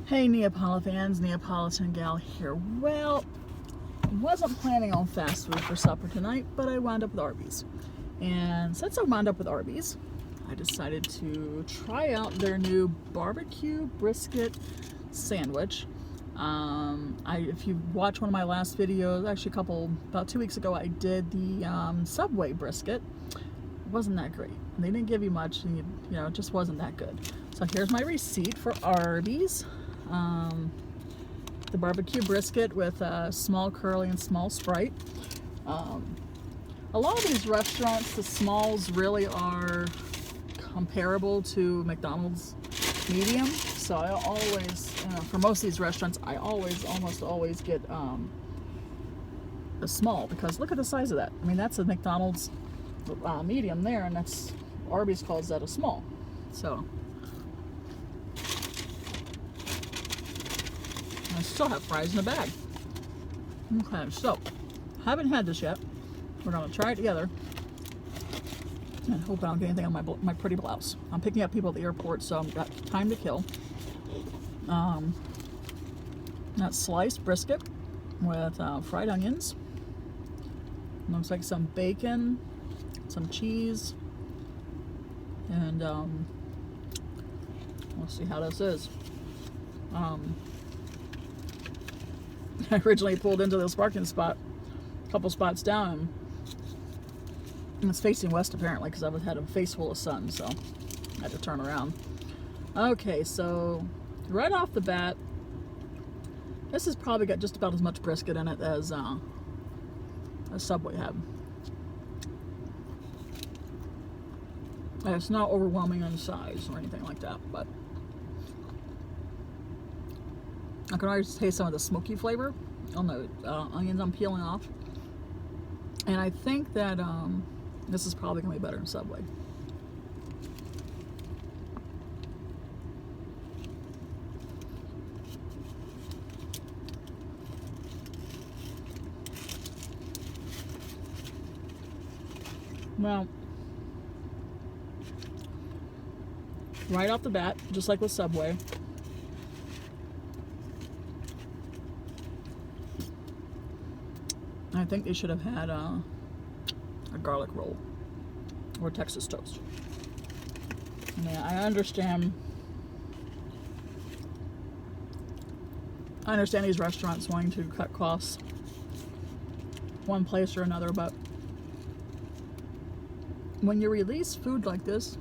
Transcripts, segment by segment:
Hey Neapolitans, NeapolitanGal here. Well, I wasn't planning on fast food for supper tonight, but I wound up with Arby's. And since I wound up with Arby's, I decided to try out their new barbecue brisket sandwich. If you watch one of my last videos, actually about 2 weeks ago, I did the Subway brisket. It wasn't that great. They didn't give you much, and it just wasn't that good. So here's my receipt for Arby's. The barbecue brisket with small curly and small Sprite. A lot of these restaurants, the smalls really are comparable to McDonald's medium. So I always, for most of these restaurants, I almost always get a small, because look at the size of that. I mean, that's a McDonald's medium there, and that's Arby's calls that a small. So I still have fries in the bag. Okay, so haven't had this yet. We're gonna try it together and hope I don't get anything on my pretty blouse. I'm picking up people at the airport, so I've got time to kill. That's sliced brisket with fried onions. Looks like some bacon, some cheese, and let's see how this is. I originally pulled into this parking spot a couple spots down, and it's facing west apparently, because I had a face full of sun, so I had to turn around. Okay, so right off the bat, this has probably got just about as much brisket in it as Subway had. And it's not overwhelming in size or anything like that, but I can already taste some of the smoky flavor on the onions I'm peeling off. And I think that this is probably going to be better than Subway. Now, right off the bat, just like with Subway, I think they should have had a garlic roll or Texas toast. Yeah, I understand these restaurants wanting to cut costs one place or another, but when you release food like this,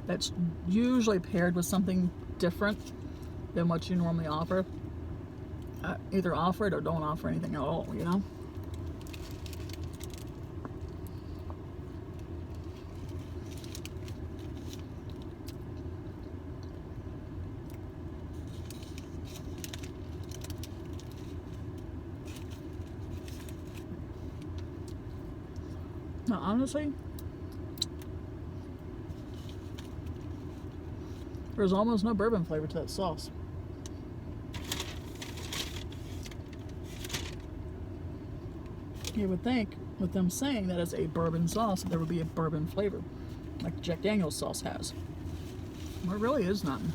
that's usually paired with something different than what you normally offer. Either offer it or don't offer anything at all, Now, honestly, there's almost no bourbon flavor to that sauce. You would think, with them saying that it's a bourbon sauce, that there would be a bourbon flavor, like Jack Daniel's sauce has. There really is none.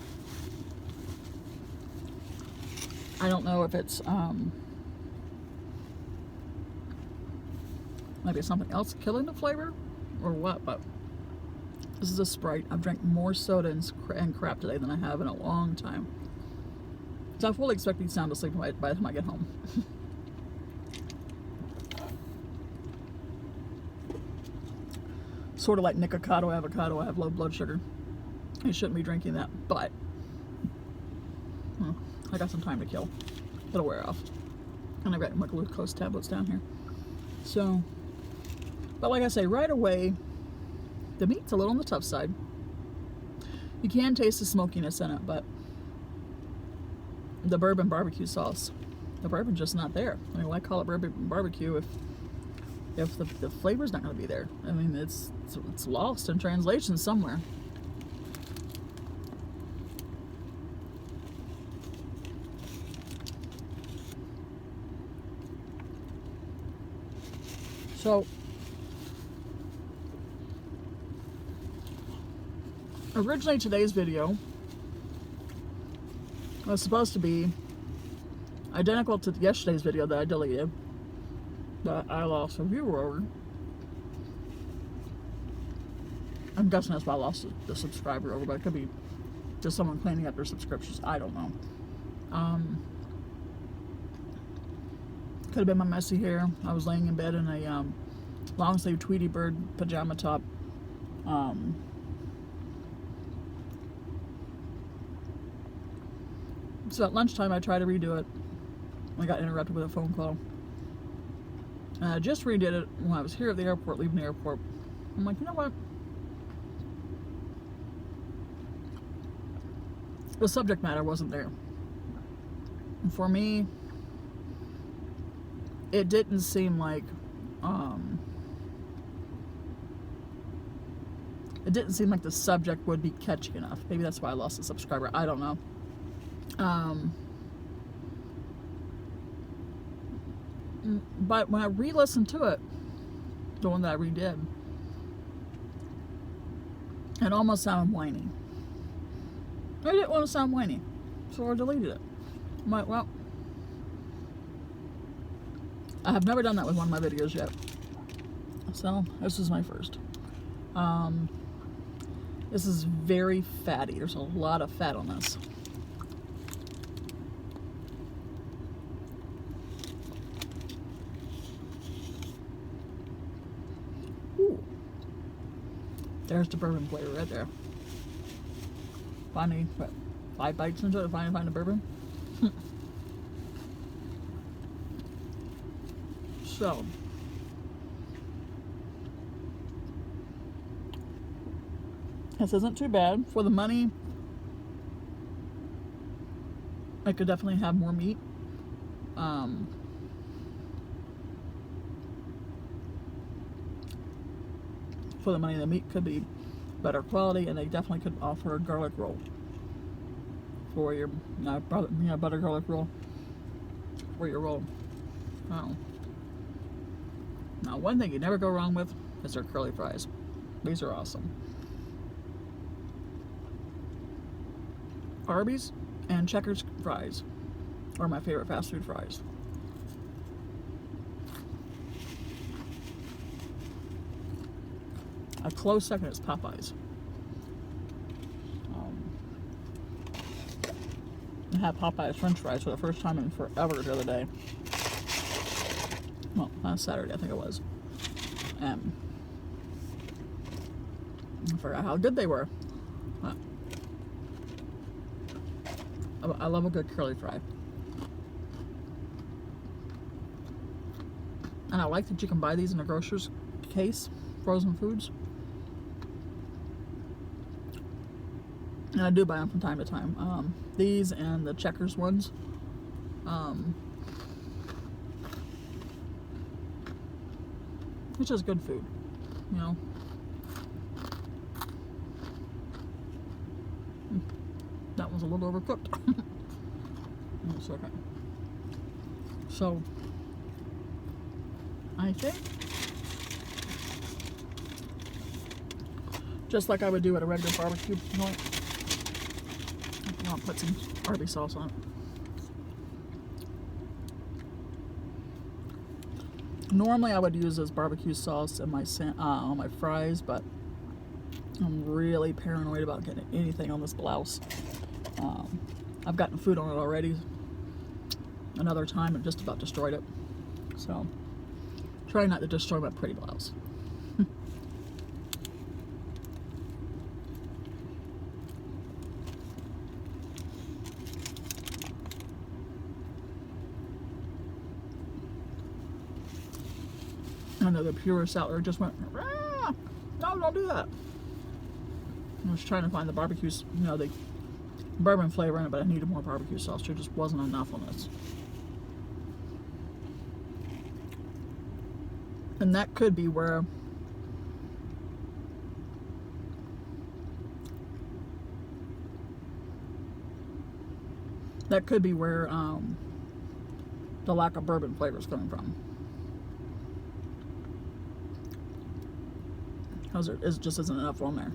I don't know if it's maybe something else killing the flavor or what, but this is a Sprite. I've drank more soda and crap today than I have in a long time. So I fully expect to be sound asleep by the time I get home. Sort of like Nikocado avocado. I have low blood sugar. I shouldn't be drinking that, but I got some time to kill. It'll wear off. And I've got my glucose tablets down here. So, but like I say, right away, the meat's a little on the tough side. You can taste the smokiness in it, but the bourbon barbecue sauce, the bourbon's just not there. I mean, why call it bourbon barbecue if the flavor's not going to be there? I mean, it's lost in translation somewhere. So originally today's video was supposed to be identical to yesterday's video that I deleted, that I lost a viewer over. I'm guessing that's why I lost the subscriber over, but it could be just someone cleaning up their subscriptions. I don't know. Could have been my messy hair. I was laying in bed in a long sleeve Tweety Bird pajama top. So at lunchtime I tried to redo it. I got interrupted with a phone call. And I just redid it when I was here at the airport, leaving the airport. I'm like, you know what? The subject matter wasn't there. And for me, it didn't seem like the subject would be catchy enough. Maybe that's why I lost a subscriber. I don't know. But when I re-listened to it, the one that I redid, it almost sounded whiny. I didn't want to sound whiny, so I deleted it. I'm like, well, I have never done that with one of my videos yet, so this is my first. This is very fatty. There's a lot of fat on this. Ooh. There's the bourbon flavor right there. Finally, what, 5 bites into it to finally find the bourbon. So, this isn't too bad. For the money, I could definitely have more meat. For the money, the meat could be better quality, and they definitely could offer a garlic roll for your butter garlic roll for your roll. Oh. Now, one thing you never go wrong with is their curly fries. These are awesome. Arby's and Checkers fries are my favorite fast food fries. A close second is Popeyes. I had Popeyes French fries for the first time in forever the other day. Well, last Saturday I think it was. And I forgot how good they were. I love a good curly fry. And I like that you can buy these in a grocer's case, frozen foods. And I do buy them from time to time. These and the Checkers ones. It's just good food, you know. That one's a little overcooked. It's okay. So, I think, just like I would do at a regular barbecue joint, I'll put some Arby sauce on it. Normally I would use this barbecue sauce in my on my fries, but I'm really paranoid about getting anything on this blouse. I've gotten food on it already another time and just about destroyed it. So try not to destroy my pretty blouse. I know the purists out there just went, ah, no, don't do that. I was trying to find the barbecue, the bourbon flavor in it, but I needed more barbecue sauce. There just wasn't enough on this. And that could be where the lack of bourbon flavor is coming from. Because there just isn't enough on there.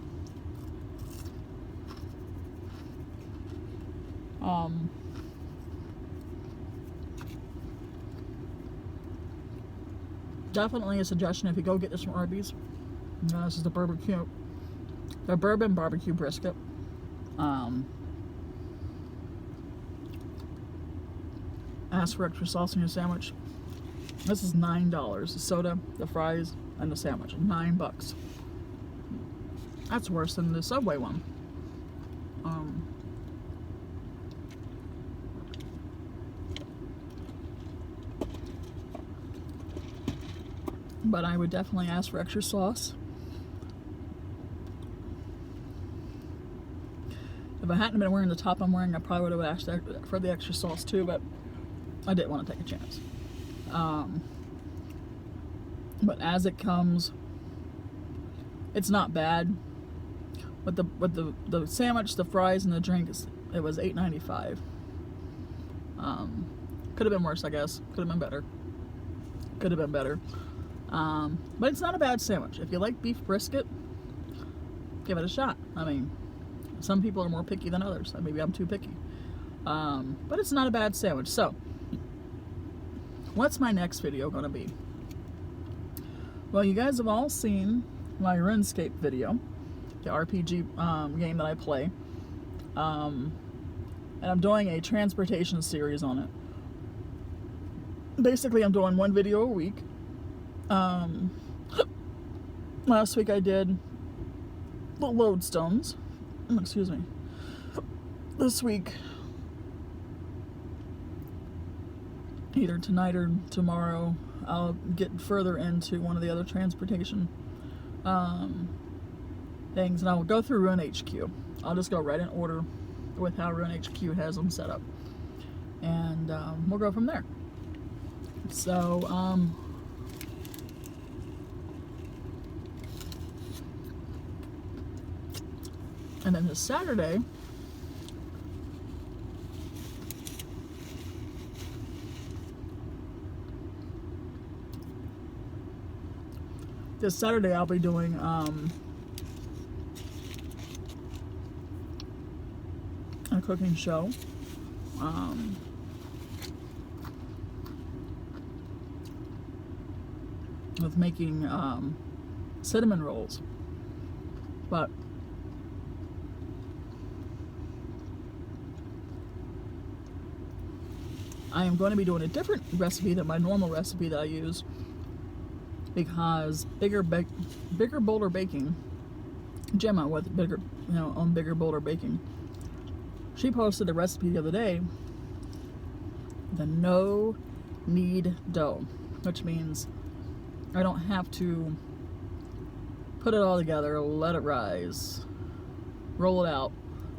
Definitely a suggestion if you go get this from Arbys. This is the Bourbon BBQ Brisket. Ask for extra sauce in your sandwich. This is $9. The soda, the fries, and the sandwich. $9. That's worse than the Subway one. But I would definitely ask for extra sauce. If I hadn't been wearing the top I'm wearing, I probably would have asked for the extra sauce too, but I didn't want to take a chance. But as it comes, it's not bad. With the sandwich, the fries, and the drink, it was $8.95. Could have been worse, I guess. Could have been better. Could have been better. But it's not a bad sandwich. If you like beef brisket, give it a shot. I mean, some people are more picky than others. Maybe I'm too picky. But it's not a bad sandwich. So, what's my next video going to be? Well, you guys have all seen my RuneScape video, the RPG game that I play. And I'm doing a transportation series on it. Basically, I'm doing one video a week. Last week I did the lodestones. Excuse me. This week, either tonight or tomorrow, I'll get further into one of the other transportation things, and I will go through Rune HQ. I'll just go right in order with how Rune HQ has them set up, and we'll go from there. So, and then this Saturday, I'll be doing a cooking show. With making cinnamon rolls. But I am going to be doing a different recipe than my normal recipe that I use, because Bigger Bolder Baking, Gemma with Bigger Bolder Baking, she posted a recipe the other day, the no knead dough, which means I don't have to put it all together, let it rise, roll it out,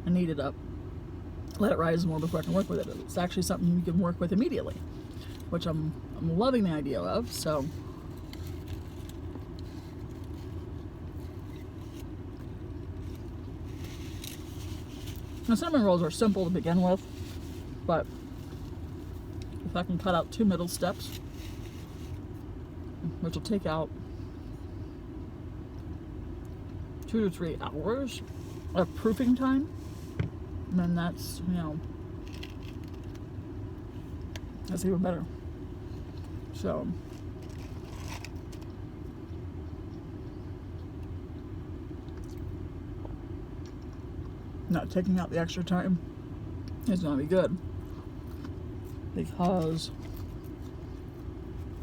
and knead it up. Let it rise more before I can work with it. It's actually something you can work with immediately, which I'm loving the idea of. So, the cinnamon rolls are simple to begin with, but if I can cut out 2 middle steps, which will take out 2 to 3 hours of proofing time, then that's, that's even better. So, not taking out the extra time is going to be good, because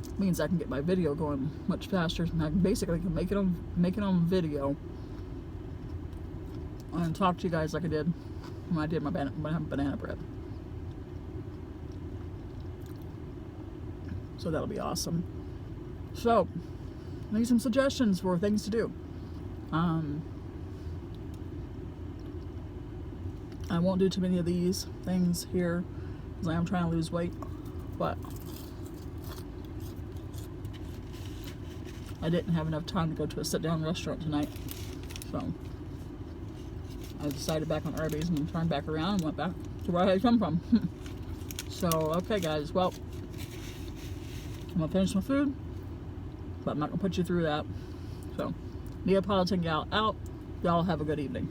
it means I can get my video going much faster, and I basically can make it on video and talk to you guys like I did when I did my banana bread. So that'll be awesome. So, I need some suggestions for things to do. I won't do too many of these things here because I am trying to lose weight, but I didn't have enough time to go to a sit-down restaurant tonight, so I decided back on Arby's and turned back around and went back to where I had come from. So, okay guys, well, I'm gonna finish my food, but I'm not gonna put you through that. So, NeapolitanGal out. Y'all have a good evening.